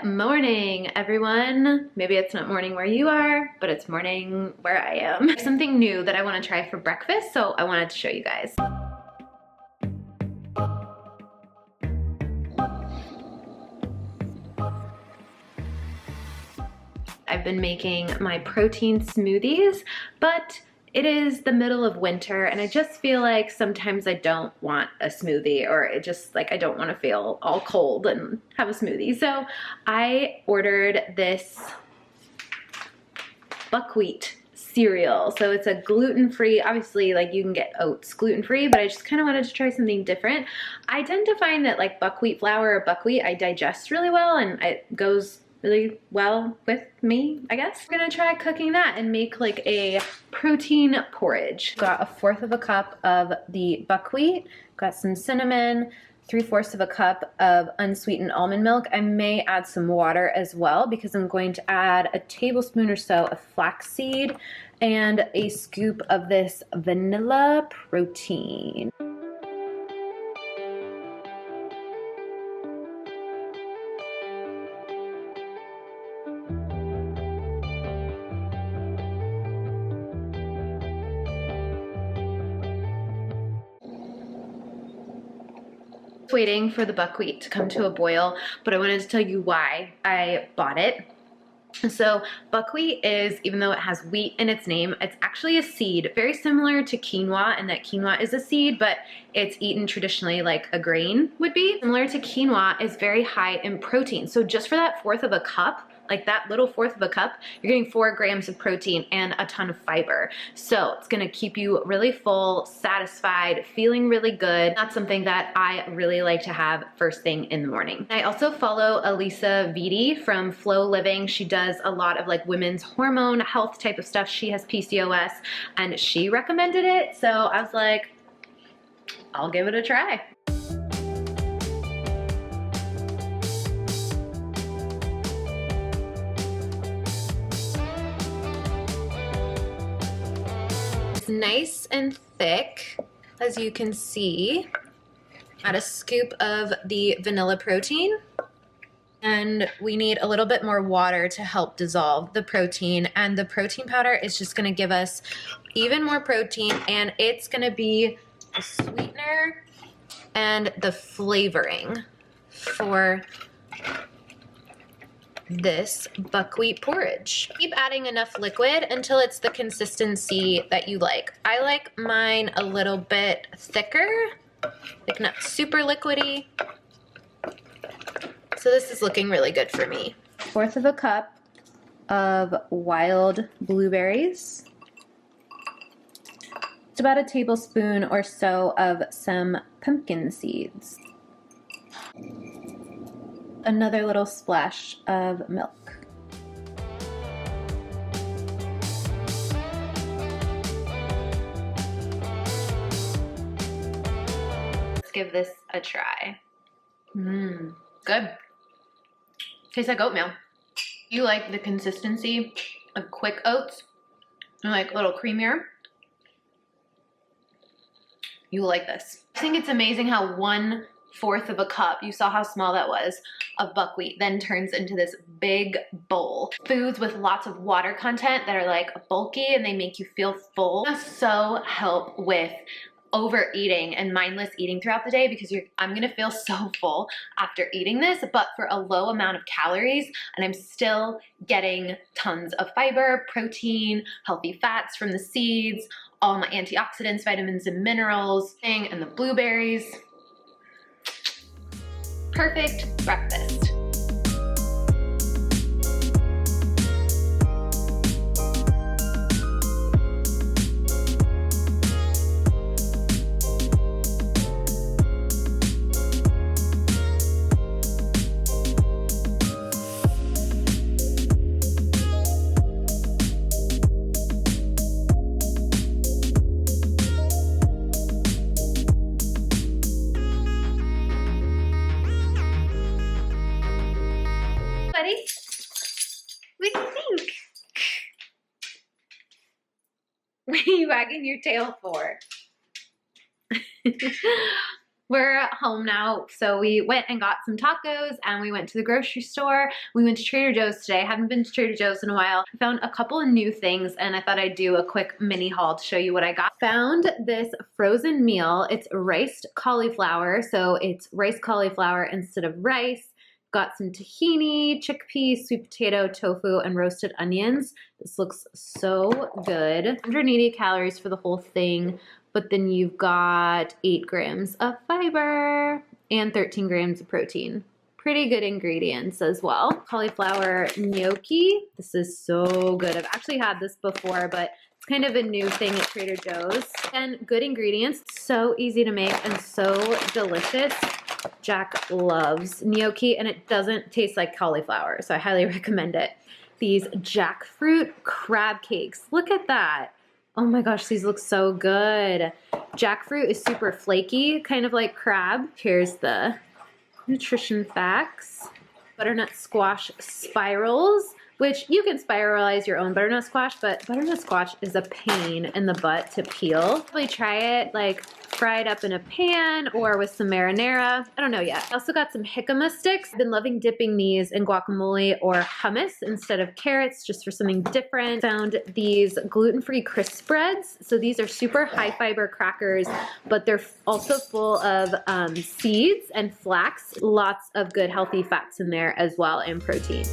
morning, everyone. Maybe it's not morning where you are, but it's morning where I am. There's something new that I want to try for breakfast, so I wanted to show you guys. I've been making my protein smoothies, but it is the middle of winter and I just feel like sometimes I don't want a smoothie, or it just like I don't want to feel all cold and have a smoothie. So I ordered this Buckwheat cereal. So it's a gluten-free, obviously like you can get oats gluten-free, but I just kind of wanted to try something different. I tend to find that like buckwheat flour or buckwheat I digest really well and it goes really well with me, I guess. I'm gonna try cooking that and make like a protein porridge. Got 1/4 of a cup of the buckwheat, got some cinnamon, 3/4 of a cup of unsweetened almond milk. I may add some water as well because I'm going to add a tablespoon or so of flaxseed and a scoop of this vanilla protein. Waiting for the buckwheat to come to a boil, but I wanted to tell you why I bought it. So buckwheat is, even though it has wheat in its name, it's actually a seed, very similar to quinoa in that quinoa is a seed, but it's eaten traditionally like a grain would be. Similar to quinoa, is very high in protein. So just for that 1/4 of a cup, like that little 1/4 of a cup, you're getting 4 grams of protein and a ton of fiber. So it's gonna keep you really full, satisfied, feeling really good. That's something that I really like to have first thing in the morning. I also follow Elisa Vitti from Flow Living. She does a lot of like women's hormone health type of stuff. She has PCOS and she recommended it. So I was like, I'll give it a try. It's nice and thick, as you can see. Add a scoop of the vanilla protein. And we need a little bit more water to help dissolve the protein. And the protein powder is just gonna give us even more protein, and it's gonna be the sweetener and the flavoring for this buckwheat porridge. Keep adding enough liquid until it's the consistency that you like. I like mine a little bit thicker, like not super liquidy. So this is looking really good for me. 1/4 of a cup of wild blueberries. It's about a tablespoon or so of some pumpkin seeds. Another little splash of milk. Let's give this a try. Good. Tastes like oatmeal. You like the consistency of quick oats and like a little creamier? You will like this. I think it's amazing how 1/4 of a cup, you saw how small that was, of buckwheat then turns into this big bowl. Foods with lots of water content that are like bulky and they make you feel full so help with overeating and mindless eating throughout the day, because I'm gonna feel so full after eating this, but for a low amount of calories, and I'm still getting tons of fiber, protein, healthy fats from the seeds, all my antioxidants, vitamins and minerals, and the blueberries. Perfect breakfast. Buddy, what do you think? What are you wagging your tail for? We're home now, so we went and got some tacos and we went to the grocery store. We went to Trader Joe's today. I haven't been to Trader Joe's in a while. I found a couple of new things and I thought I'd do a quick mini haul to show you what I got. Found this frozen meal. It's riced cauliflower, so it's riced cauliflower instead of rice. Got some tahini, chickpeas, sweet potato, tofu, and roasted onions. This looks so good. 180 calories for the whole thing. But then you've got 8 grams of fiber and 13 grams of protein. Pretty good ingredients as well. Cauliflower gnocchi. This is so good. I've actually had this before, but it's kind of a new thing at Trader Joe's. And good ingredients, so easy to make and so delicious. Jack loves gnocchi and it doesn't taste like cauliflower, so I highly recommend it. These jackfruit crab cakes. Look at that. Oh my gosh, these look so good. Jackfruit is super flaky, kind of like crab. Here's the nutrition facts. Butternut squash spirals, which you can spiralize your own butternut squash, but butternut squash is a pain in the butt to peel. Probably try it like fried up in a pan or with some marinara. I don't know yet. I also got some jicama sticks. I've been loving dipping these in guacamole or hummus instead of carrots, just for something different. Found these gluten-free crisp spreads. So these are super high fiber crackers, but they're also full of seeds and flax. Lots of good healthy fats in there as well, and protein.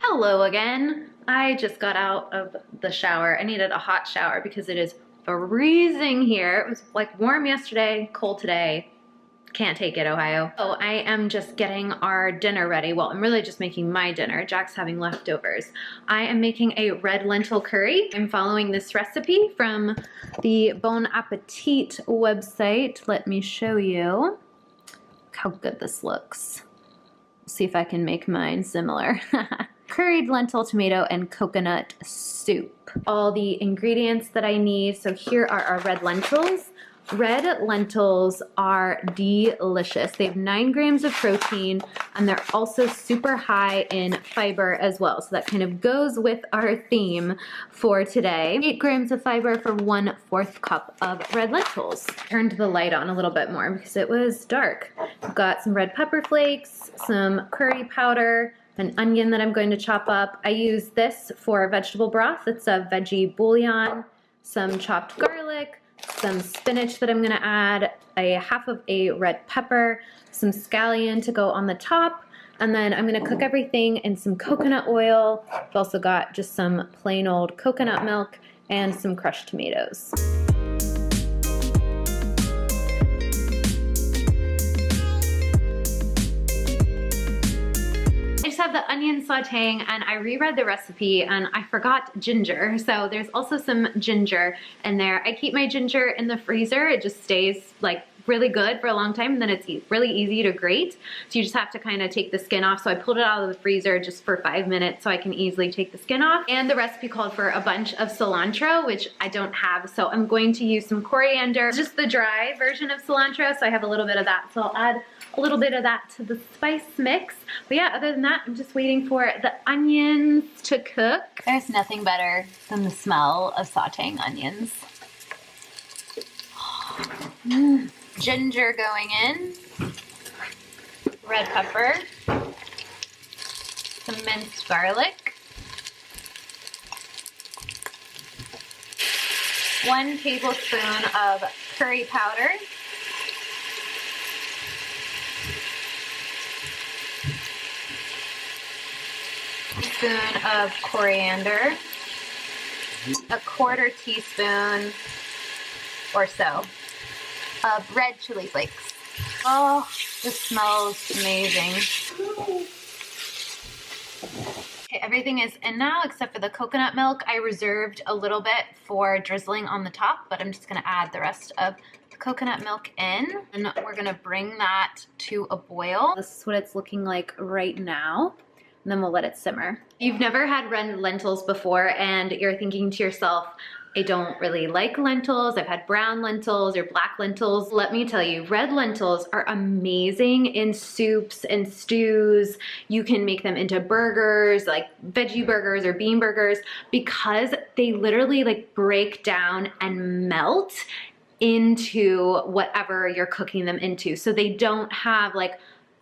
Hello again. I just got out of the shower. I needed a hot shower because it is freezing here. It was like warm yesterday, cold today. Can't take it, Ohio. So I am just getting our dinner ready. Well, I'm really just making my dinner. Jack's having leftovers. I am making a red lentil curry. I'm following this recipe from the Bon Appetit website. Let me show you. Look how good this looks. See if I can make mine similar. Curried lentil, tomato, and coconut soup. All the ingredients that I need. So here are our red lentils. Red lentils are delicious. They have 9 grams of protein and they're also super high in fiber as well. So that kind of goes with our theme for today. 8 grams of fiber for 1/4 cup of red lentils. Turned the light on a little bit more because it was dark. I've got some red pepper flakes, some curry powder, an onion that I'm going to chop up. I use this for vegetable broth. It's a veggie bouillon, some chopped garlic, some spinach that I'm gonna add, a half of a red pepper, some scallion to go on the top, and then I'm gonna cook everything in some coconut oil. I've also got just some plain old coconut milk and some crushed tomatoes. Have the onion sauteing, and I reread the recipe and I forgot ginger, so there's also some ginger in there. I keep my ginger in the freezer. It just stays like really good for a long time, and then it's really easy to grate, so you just have to kind of take the skin off. So I pulled it out of the freezer just for 5 minutes so I can easily take the skin off. And the recipe called for a bunch of cilantro, which I don't have, so I'm going to use some coriander, just the dry version of cilantro, so I have a little bit of that, so I'll add a little bit of that to the spice mix. But yeah, other than that, I'm just waiting for the onions to cook. There's nothing better than the smell of sauteing onions. Ginger going in, red pepper, some minced garlic, 1 tablespoon of curry powder, teaspoon of coriander, a 1/4 teaspoon or so of red chili flakes. Oh, this smells amazing. Okay, everything is in now except for the coconut milk. I reserved a little bit for drizzling on the top, but I'm just gonna add the rest of the coconut milk in, and we're gonna bring that to a boil. This is what it's looking like right now. And then we'll let it simmer. You've never had red lentils before and you're thinking to yourself, I don't really like lentils. I've had brown lentils or black lentils. Let me tell you, red lentils are amazing in soups and stews. You can make them into burgers, like veggie burgers or bean burgers, because they literally like break down and melt into whatever you're cooking them into. So they don't have like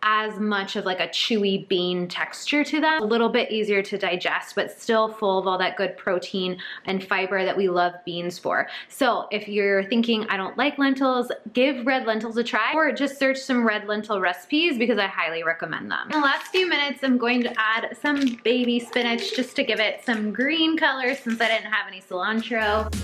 as much of like a chewy bean texture to them. A little bit easier to digest, but still full of all that good protein and fiber that we love beans for. So if you're thinking, I don't like lentils, give red lentils a try, or just search some red lentil recipes because I highly recommend them. In the last few minutes, I'm going to add some baby spinach just to give it some green color since I didn't have any cilantro.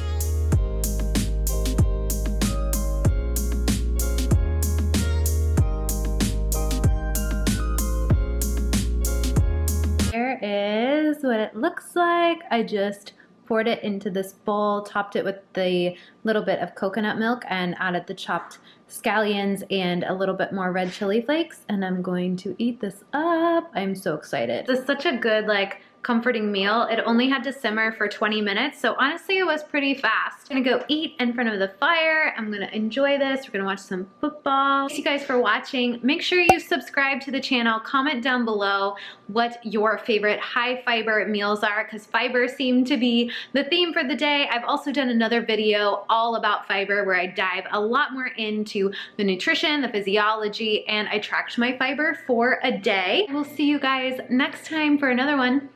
Here is what it looks like. I just poured it into this bowl, topped it with the little bit of coconut milk, and added the chopped scallions and a little bit more red chili flakes, and I'm going to eat this up. I'm so excited. This is such a good, like, comforting meal. It only had to simmer for 20 minutes, so honestly it was pretty fast. I'm gonna go eat in front of the fire. I'm gonna enjoy this. We're gonna watch some football. Thanks you guys for watching. Make sure you subscribe to the channel. Comment down below what your favorite high fiber meals are, because fiber seemed to be the theme for the day. I've also done another video all about fiber where I dive a lot more into the nutrition, the physiology, and I tracked my fiber for a day. We'll see you guys next time for another one.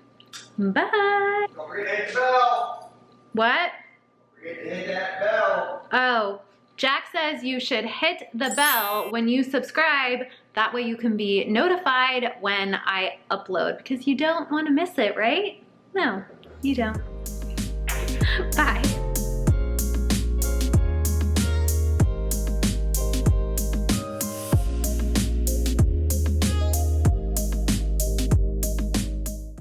Bye. Don't forget to hit the bell. What? Don't forget to hit that bell. Oh, Jack says you should hit the bell when you subscribe. That way you can be notified when I upload, because you don't want to miss it, right? No, you don't. Bye.